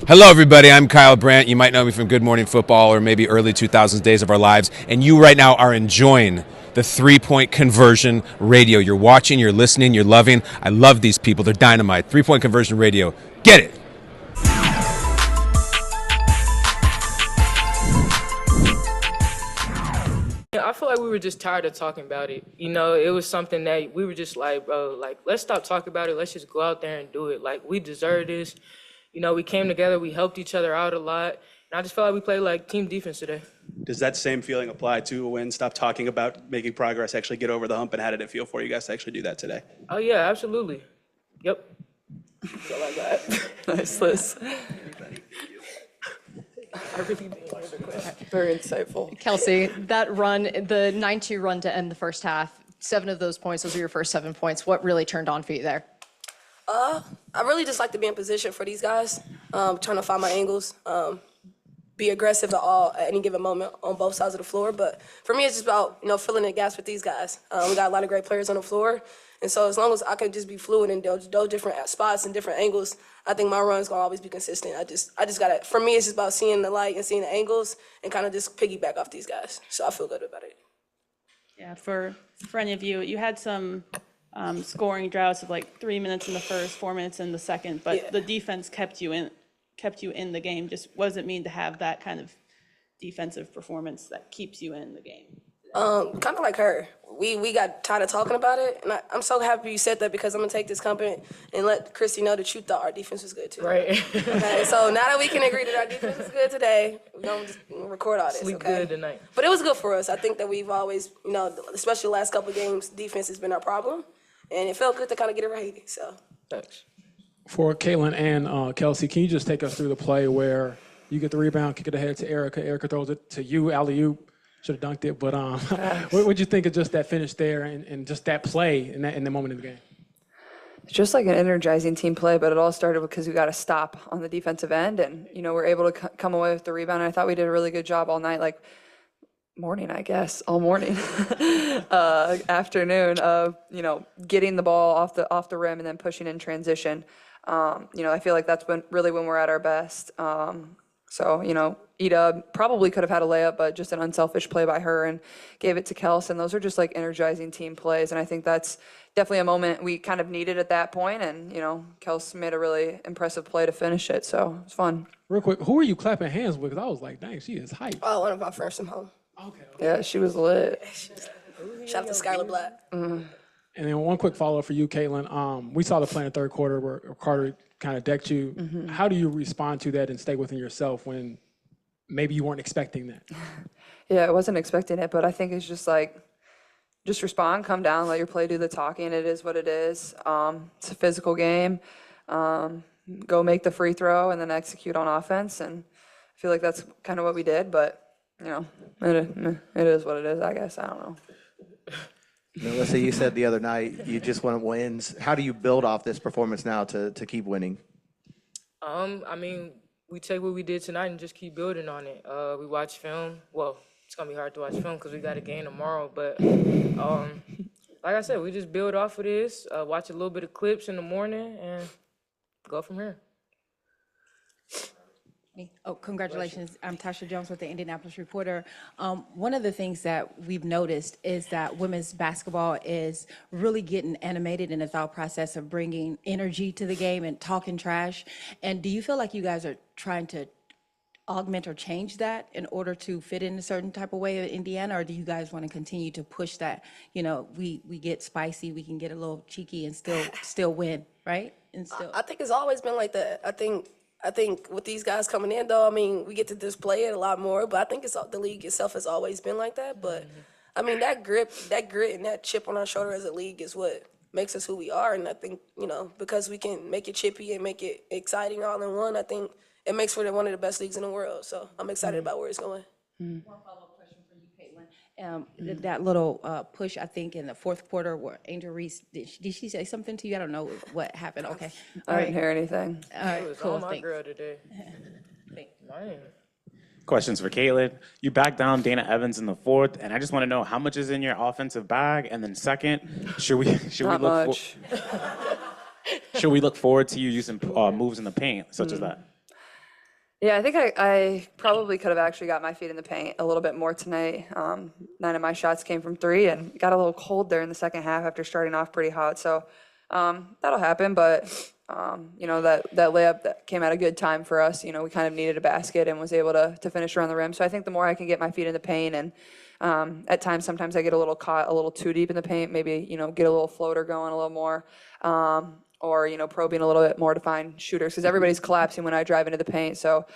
Hello, everybody. I'm Kyle Brandt. You might know me from Good Morning Football or maybe early 2000s Days of Our Lives. And you right now are enjoying the 3-point conversion radio. You're watching, you're listening, you're loving. I love these people. They're dynamite. 3-point conversion radio. Get it. Yeah, I feel like we were just tired of talking about it. You know, it was something that we were just like, bro, like, let's stop talking about it. Let's just go out there and do it. Like, we deserve this. You know, we came together, we helped each other out a lot. And I just felt like we played like team defense today. Does that same feeling apply to a win? Stop talking about making progress, actually get over the hump, and how did it feel for you guys to actually do that today? Oh, yeah, absolutely. Yep. That's all I got. Nice, Liz. I really did. Very insightful. Kelsey, that run, the 9-2 run to end the first half, 7 of those points, those were your first 7 points. What really turned on for you there? I really just like to be in position for these guys, trying to find my angles, be aggressive at any given moment on both sides of the floor. But for me, it's just about, filling the gaps with these guys. We got a lot of great players on the floor. And so as long as I can just be fluid in those different spots and different angles, I think my run's going to always be consistent. I just got to, for me, it's just about seeing the light and seeing the angles and kind of just piggyback off these guys. So I feel good about it. Yeah, for any of you, you had some scoring droughts of like 3 minutes in the first, 4 minutes in the second, but Yeah. the defense kept you in the game. Just what does it mean to have that kind of defensive performance that keeps you in the game? Kind of like her. We got tired of talking about it, and I'm so happy you said that because I'm gonna take this compliment and let Christy know that you thought our defense was good too. Right. Okay, so now that we can agree that our defense is good today, we're gonna just record all this. Sleep okay? good tonight. But it was good for us. I think that we've always, especially the last couple of games, defense has been our problem, and it felt good to kind of get it right. So. Thanks. For Caitlin and Kelsey, can you just take us through the play where you get the rebound, kick it ahead to Erica, Erica throws it to you, alley-oop, should have dunked it, but what would you think of just that finish there and just that play in the moment of the game? Just like an energizing team play, but it all started because we got a stop on the defensive end, and we're able to come away with the rebound. And I thought we did a really good job all night, morning, I guess, all morning, afternoon of getting the ball off the rim and then pushing in transition. I feel like that's when we're at our best. So, Ida probably could have had a layup, but just an unselfish play by her and gave it to Kels. And those are just like energizing team plays. And I think that's definitely a moment we kind of needed at that point. And, Kels made a really impressive play to finish it. So it's fun. Real quick, who are you clapping hands with? Because I was like, dang, she is hype. Oh, one of our friends from home. Okay. Yeah, she was lit. Shout out to Skylar Black. And then one quick follow-up for you, Caitlin. We saw the play in the third quarter where Carter kind of decked you. Mm-hmm. How do you respond to that and stay within yourself when maybe you weren't expecting that? Yeah, I wasn't expecting it, but I think it's just respond, come down, let your play do the talking. It is what it is. It's a physical game. Go make the free throw and then execute on offense. And I feel like that's kind of what we did, but, it is what it is, I guess. I don't know. Melissa, you said the other night you just want wins. How do you build off this performance now to keep winning? I mean, we take what we did tonight and just keep building on it. We watch film. Well, it's gonna be hard to watch film because we got a game tomorrow. But like I said, we just build off of this. Watch a little bit of clips in the morning and go from here. Oh, congratulations. I'm Tasha Jones with the Indianapolis Reporter. One of the things that we've noticed is that women's basketball is really getting animated in the thought process of bringing energy to the game and talking trash. And do you feel like you guys are trying to augment or change that in order to fit in a certain type of way in Indiana, or do you guys want to continue to push that? We get spicy, we can get a little cheeky and still win, right? And still. I think it's always been like that. I think with these guys coming in, though, I mean, we get to display it a lot more, but I think the league itself has always been like that. But, I mean, that grit, and that chip on our shoulder as a league is what makes us who we are. And I think, because we can make it chippy and make it exciting all in one, I think it makes for one of the best leagues in the world. So I'm excited about where it's going. One follow-up question for you, Caitlin. That little push, I think, in the fourth quarter where Angel Reese, did she say something to you? I don't know what happened. Okay. I didn't hear anything. All right, It was cool. all my Thanks. girl today. Man. Questions for Caitlin. You backed down Dana Evans in the fourth, and I just want to know how much is in your offensive bag. And then second, should we Not much. should we look forward to you using moves in the paint such as that? Yeah, I think I probably could have actually got my feet in the paint a little bit more tonight. 9 of my shots came from 3 and got a little cold there in the second half after starting off pretty hot. So that'll happen, but that layup that came at a good time for us. We kind of needed a basket and was able to finish around the rim. So I think the more I can get my feet in the paint and at times, sometimes I get a little caught a little too deep in the paint, maybe, get a little floater going a little more. Or probing a little bit more to find shooters because everybody's collapsing when I drive into the paint. So,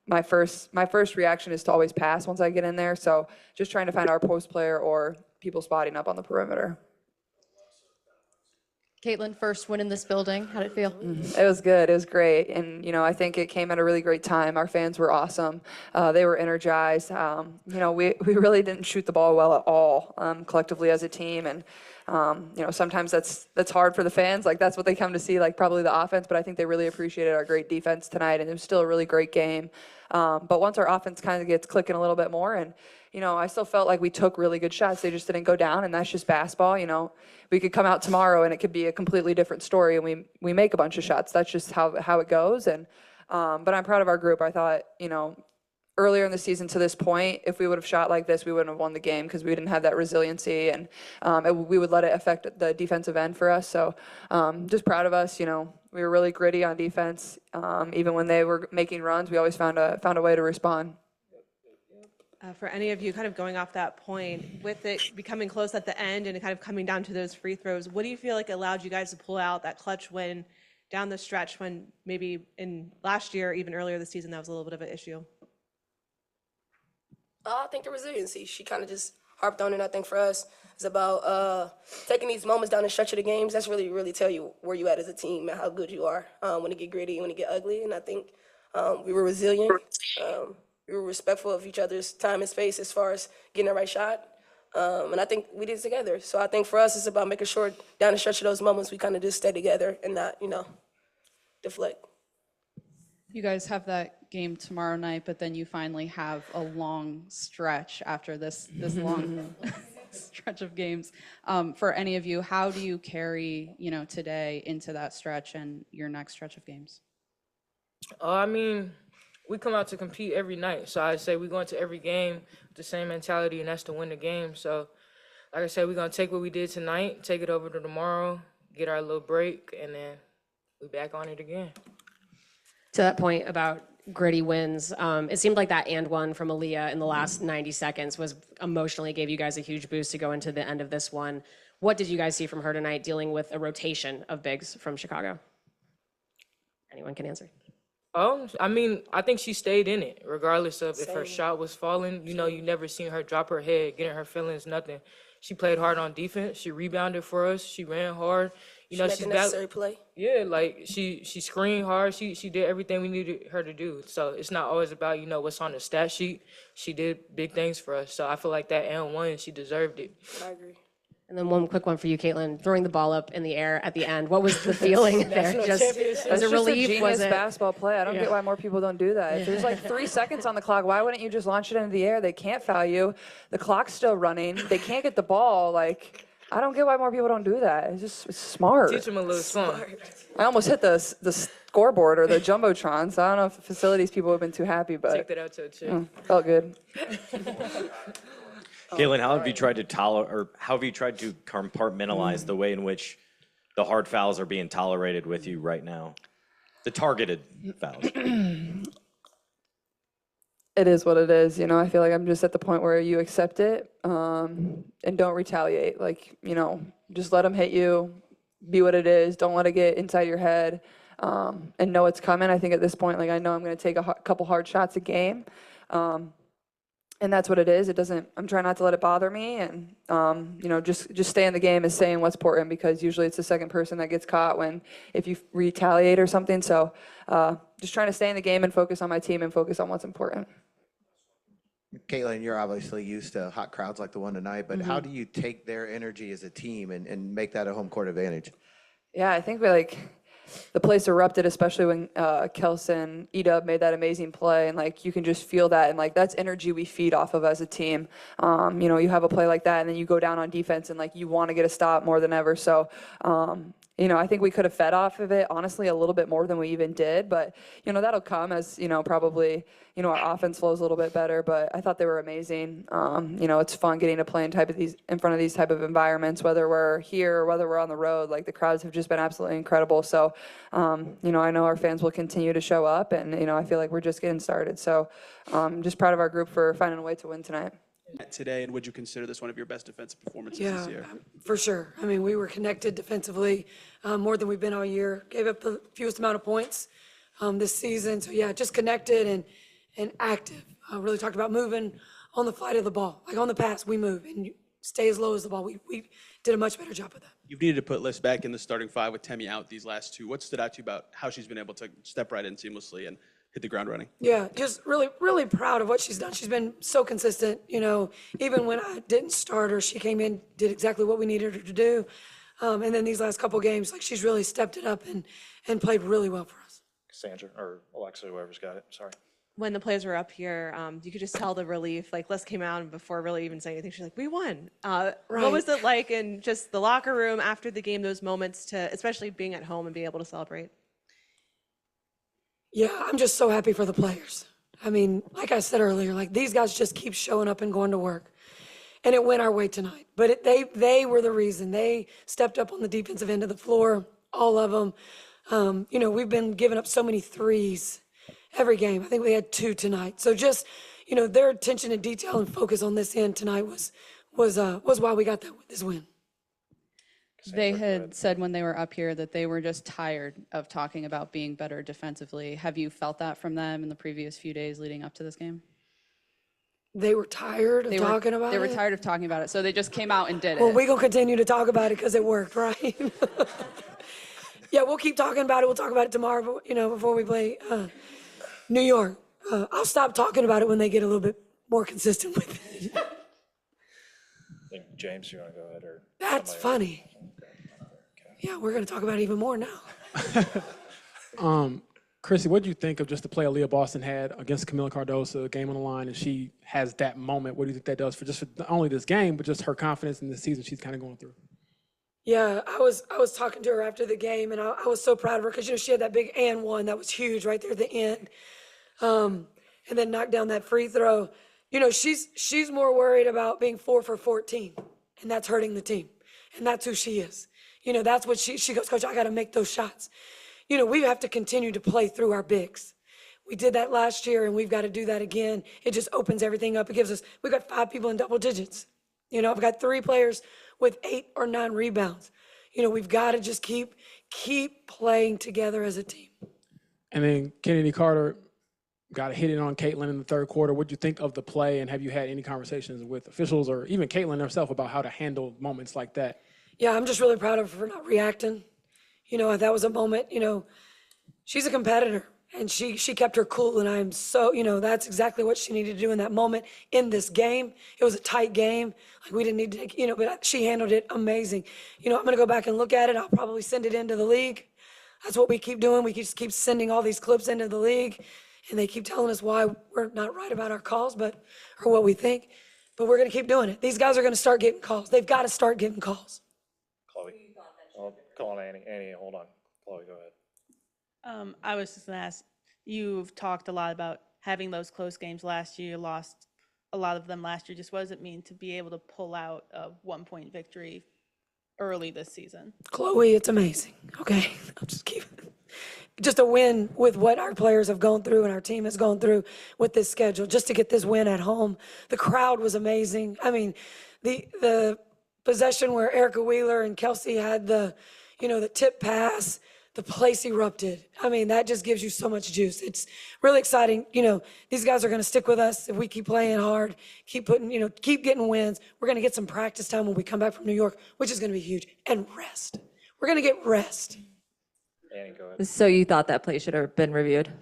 my first reaction is to always pass once I get in there. So just trying to find our post player or people spotting up on the perimeter. Caitlin, first win in this building. How'd it feel? It was good. It was great. And, I think it came at a really great time. Our fans were awesome. They were energized. We really didn't shoot the ball well at all collectively as a team. And, sometimes that's hard for the fans. Like, that's what they come to see, like probably the offense. But I think they really appreciated our great defense tonight. And it was still a really great game. But once our offense kind of gets clicking a little bit more and, I still felt like we took really good shots. They just didn't go down, and that's just basketball. We could come out tomorrow, and it could be a completely different story, and we make a bunch of shots. That's just how it goes. And but I'm proud of our group. I thought, earlier in the season to this point, if we would have shot like this, we wouldn't have won the game because we didn't have that resiliency, and we would let it affect the defensive end for us. So just proud of us. We were really gritty on defense. Even when they were making runs, we always found a way to respond. For any of you kind of going off that point, with it becoming close at the end and kind of coming down to those free throws, what do you feel like allowed you guys to pull out that clutch win down the stretch when maybe in last year, even earlier this season, that was a little bit of an issue? I think the resiliency. She kind of just harped on it. I think for us, it's about taking these moments down the stretch of the games. That's really, really tell you where you at as a team and how good you are when it get gritty, when it get ugly. And I think we were resilient. We were respectful of each other's time and space as far as getting the right shot. And I think we did it together. So I think for us, it's about making sure down the stretch of those moments, we kind of just stay together and not, deflect. You guys have that game tomorrow night, but then you finally have a long stretch after this long stretch of games. For any of you, how do you carry, today into that stretch and your next stretch of games? We come out to compete every night. So I say we go into every game with the same mentality, and that's to win the game. So, like I said, we're going to take what we did tonight, take it over to tomorrow, get our little break, and then we back on it again. To that point about gritty wins, it seemed like that and one from Aaliyah in the last 90 seconds was emotionally gave you guys a huge boost to go into the end of this one. What did you guys see from her tonight dealing with a rotation of bigs from Chicago? Anyone can answer. I think she stayed in it, regardless of if her shot was falling. You never seen her drop her head, getting her feelings, nothing. She played hard on defense. She rebounded for us. She ran hard. She made the necessary play. Yeah, like she screened hard. She did everything we needed her to do. So it's not always about what's on the stat sheet. She did big things for us. So I feel like that and one, she deserved it. I agree. And then one quick one for you, Caitlin. Throwing the ball up in the air at the end. What was the feeling there? Just was it relief? Genius Was it basketball play. I don't get why more people don't do that. If there's like 3 seconds on the clock, why wouldn't you just launch it into the air? They can't foul you. The clock's still running. They can't get the ball. Like, I don't get why more people don't do that. It's smart. Teach them a little something. I almost hit the scoreboard or the jumbotron. So I don't know if the facilities people have been too happy, but Take that out to a chick. Felt good. Caitlin, how have you tried to compartmentalize the way in which the hard fouls are being tolerated with you right now? The targeted fouls. It is what it is. I feel like I'm just at the point where you accept it and don't retaliate. Like, just let them hit you, be what it is. Don't let it get inside your head and know it's coming. I think at this point, I know I'm going to take a couple hard shots a game. And that's what it is. I'm trying not to let it bother me. And, just stay in the game is saying what's important because usually it's the second person that gets caught if you retaliate or something. So just trying to stay in the game and focus on my team and focus on what's important. Caitlin, you're obviously used to hot crowds like the one tonight, but how do you take their energy as a team and make that a home court advantage? Yeah, I think the place erupted, especially when Kelson Edub made that amazing play, and you can just feel that, and that's energy we feed off of as a team. You have a play like that, and then you go down on defense, and you want to get a stop more than ever. So I think we could have fed off of it, honestly, a little bit more than we even did. But, that'll come as, probably, our offense flows a little bit better. But I thought they were amazing. It's fun getting to play in front of these type of environments, whether we're here or whether we're on the road. Like, the crowds have just been absolutely incredible. So, I know our fans will continue to show up. And, I feel like we're just getting started. So I'm just proud of our group for finding a way to win tonight. Today, and would you consider this one of your best defensive performances this year? For sure. I mean, we were connected defensively more than we've been all year. Gave up the fewest amount of points this season. So, yeah, just connected and active. Really talked about moving on the flight of the ball. Like on the pass, we move and you stay as low as the ball. We did a much better job of that. You've needed to put Liz back in the starting five with Temi out these last two. What stood out to you about how she's been able to step right in seamlessly and hit the ground running? Yeah, just really, really proud of what she's done. She's been so consistent. Even when I didn't start her, she came in, did exactly what we needed her to do. And then these last couple games, like she's really stepped it up and played really well for us. Sandra or Alexa, whoever's got it. Sorry. When the players were up here, you could just tell the relief. Like Les came out and before really even saying anything, she's like, "We won." What was it like in just the locker room after the game? Those moments to, especially being at home and being able to celebrate. Yeah, I'm just so happy for the players. I mean, like I said earlier, like these guys just keep showing up and going to work. And it went our way tonight. But they were the reason. They stepped up on the defensive end of the floor, all of them. We've been giving up so many threes every game. I think we had 2 tonight. So just, their attention to detail and focus on this end tonight was why we got this win. They had said when they were up here that they were just tired of talking about being better defensively. Have you felt that from them in the previous few days leading up to this game? They were tired of talking about it? They were tired of talking about it, so they just came out and did it. Well, we're going to continue to talk about it because it worked, right? Yeah, we'll keep talking about it. We'll talk about it tomorrow, before we play New York. I'll stop talking about it when they get a little bit more consistent with it. I think James, you want to go ahead or? That's funny. Yeah, we're going to talk about it even more now. Chrissy, what do you think of just the play Aaliyah Boston had against Camila Cardoso, game on the line, and she has that moment? What do you think that does for not only this game, but just her confidence in the season she's kind of going through? Yeah, I was talking to her after the game, and I was so proud of her because she had that big and one that was huge right there at the end, and then knocked down that free throw. She's more worried about being 4 for 14, and that's hurting the team, and that's who she is. That's what she goes, "Coach, I got to make those shots." We have to continue to play through our bigs. We did that last year, and we've got to do that again. It just opens everything up. It gives us, we've got 5 people in double digits. I've got 3 players with 8 or 9 rebounds. We've got to just keep playing together as a team. And then Kennedy Carter got a hit in on Caitlin in the third quarter. What do you think of the play, and have you had any conversations with officials or even Caitlin herself about how to handle moments like that? Yeah, I'm just really proud of her for not reacting. That was a moment, she's a competitor and she kept her cool, and I'm so, that's exactly what she needed to do in that moment in this game. It was a tight game. Like we didn't need to, but she handled it amazing. I'm going to go back and look at it. I'll probably send it into the league. That's what we keep doing. We just keep sending all these clips into the league, and they keep telling us why we're not right about our calls, or what we think. But we're going to keep doing it. These guys are going to start getting calls. They've got to start getting calls. Chloe. I'll call on Annie. Annie, hold on. Chloe, go ahead. I was just going to ask, you've talked a lot about having those close games last year. You lost a lot of them last year. Just what does it mean to be able to pull out a 1-point victory early this season? Chloe, it's amazing. Okay, I'll just keep it. Just a win with what our players have gone through and our team has gone through with this schedule. Just to get this win at home, the crowd was amazing. I mean, the possession where Erica Wheeler and Kelsey had the tip pass, the place erupted. I mean, that just gives you so much juice. It's really exciting. These guys are going to stick with us if we keep playing hard, keep getting wins. We're going to get some practice time when we come back from New York, which is going to be huge, and rest. We're going to get rest. Annie, go ahead. So you thought that play should have been reviewed?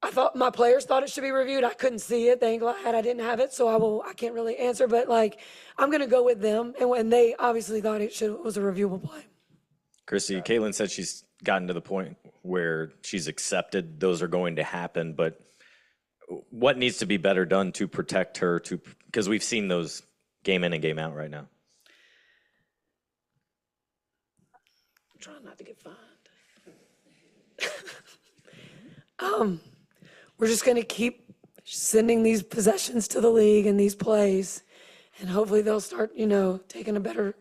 I thought my players thought it should be reviewed. I couldn't see it. Thank God I didn't have it, so I can't really answer. But I'm going to go with them, and when they obviously thought it was a reviewable play. Chrissy, Caitlin said she's gotten to the point where she's accepted those are going to happen, but what needs to be better done to protect her? Because we've seen those game in and game out right now. trying not to get fined. We're just going to keep sending these possessions to the league and these plays, and hopefully they'll start, taking a better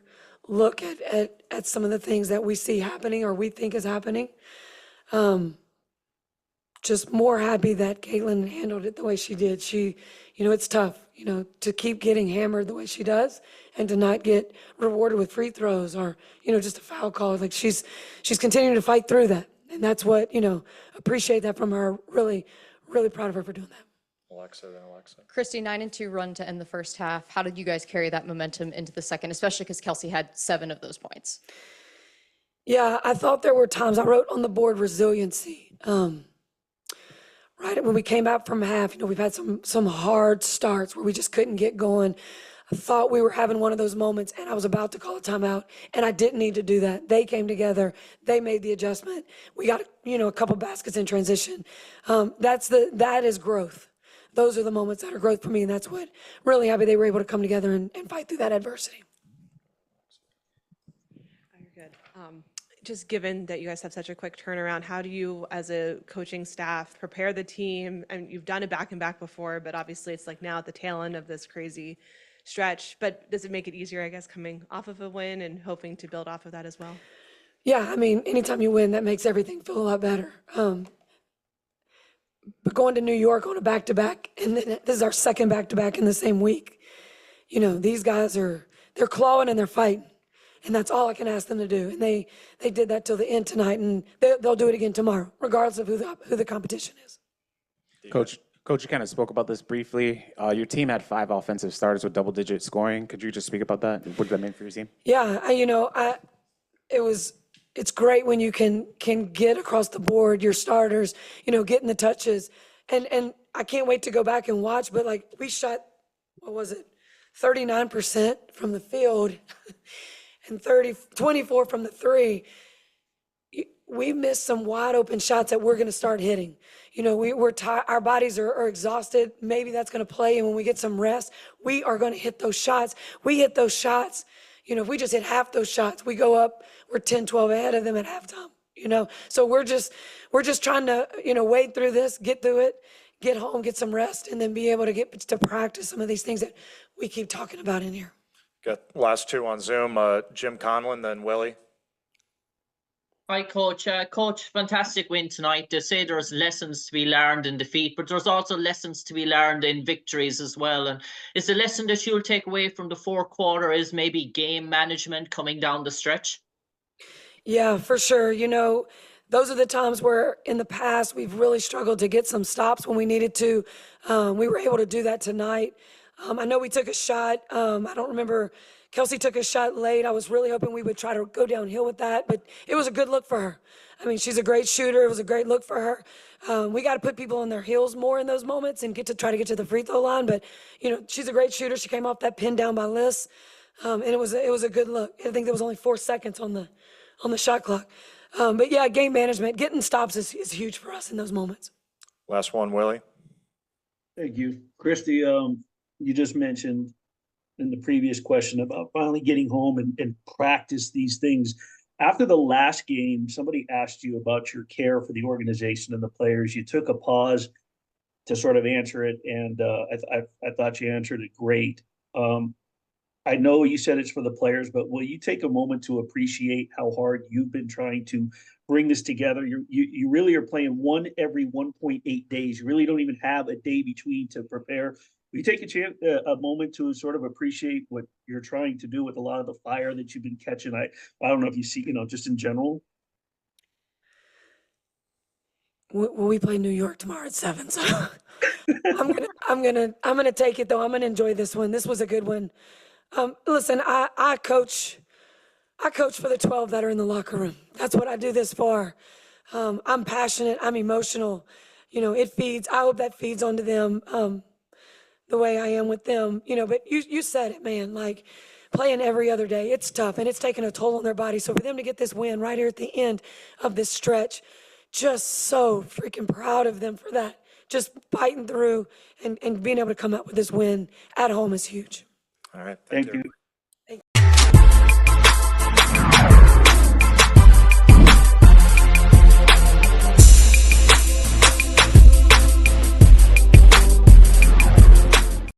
look at some of the things that we see happening or we think is happening. Just more happy that Caitlin handled it the way she did. It's tough, to keep getting hammered the way she does and to not get rewarded with free throws or, just a foul call. Like she's continuing to fight through that. And that's what, appreciate that from her. Really, really proud of her for doing that. Alexa, then Alexa. Christy, 9-2 run to end the first half. How did you guys carry that momentum into the second, especially because Kelsey had 7 of those points? Yeah, I thought there were times I wrote on the board resiliency. Right when we came out from half, we've had some hard starts where we just couldn't get going. I thought we were having one of those moments, and I was about to call a timeout, and I didn't need to do that. They came together. They made the adjustment. We got, a couple baskets in transition. That is growth. Those are the moments that are growth for me, and that's what really happy they were able to come together and fight through that adversity. You're good. Just given that you guys have such a quick turnaround, how do you, as a coaching staff, prepare the team? And you've done it back and back before, but obviously it's like now at the tail end of this crazy stretch. But does it make it easier, I guess, coming off of a win and hoping to build off of that as well? Yeah, I mean, anytime you win, that makes everything feel a lot better. But going to New York on a back-to-back, and then this is our second back-to-back in the same week. These guys they're clawing and they're fighting. And that's all I can ask them to do. And they did that till the end tonight, and they'll do it again tomorrow, regardless of who the competition is. Coach, you kind of spoke about this briefly. Your team had 5 offensive starters with double-digit scoring. Could you just speak about that? What did that mean for your team? Yeah, it's great when you can get across the board your starters, getting the touches, and I can't wait to go back and watch. But like we shot, 39% from the field. And 24 from the 3, we missed some wide open shots that we're going to start hitting. We're tired, our bodies are exhausted. Maybe that's going to play, and when we get some rest, we are going to hit those shots. We hit those shots. If we just hit half those shots, we go up, we're 10-12 ahead of them at halftime. So we're just trying to, wade through this, get through it, get home, get some rest, and then be able to get to practice some of these things that we keep talking about in here. Got last 2 on Zoom, Jim Conlon, then Willie. Hi, Coach. Coach, fantastic win tonight. They say there's lessons to be learned in defeat, but there's also lessons to be learned in victories as well. And is the lesson that you'll take away from the 4th quarter is maybe game management coming down the stretch? Yeah, for sure. Those are the times where in the past we've really struggled to get some stops when we needed to. We were able to do that tonight. I know we took a shot. I don't remember. Kelsey took a shot late. I was really hoping we would try to go downhill with that, but it was a good look for her. I mean, she's a great shooter. It was a great look for her. We got to put people on their heels more in those moments and try to get to the free throw line. But she's a great shooter. She came off that pin down by Liz, and it was a good look. I think there was only 4 seconds on the shot clock. But yeah, game management, getting stops is huge for us in those moments. Last one, Willie. Thank you, Christy. You just mentioned in the previous question about finally getting home and practice these things. After the last game, somebody asked you about your care for the organization and the players. You took a pause to sort of answer it, and I thought you answered it great. I know you said it's for the players, but will you take a moment to appreciate how hard you've been trying to bring this together? You really are playing one every 1.8 days. You really don't even have a day between to prepare. Will you take a moment to sort of appreciate what you're trying to do with a lot of the fire that you've been catching? I don't know if you see, just in general. Well, we play New York tomorrow at 7, so I'm gonna take it though. I'm gonna enjoy this one. This was a good one. Listen, I coach for the 12 that are in the locker room. That's what I do this for. I'm passionate. I'm emotional. It feeds. I hope that feeds onto them. The way I am with them, but you said it, man, like playing every other day, it's tough and it's taking a toll on their body. So for them to get this win right here at the end of this stretch, just so freaking proud of them for that. Just fighting through and being able to come up with this win at home is huge. All right. Thank you.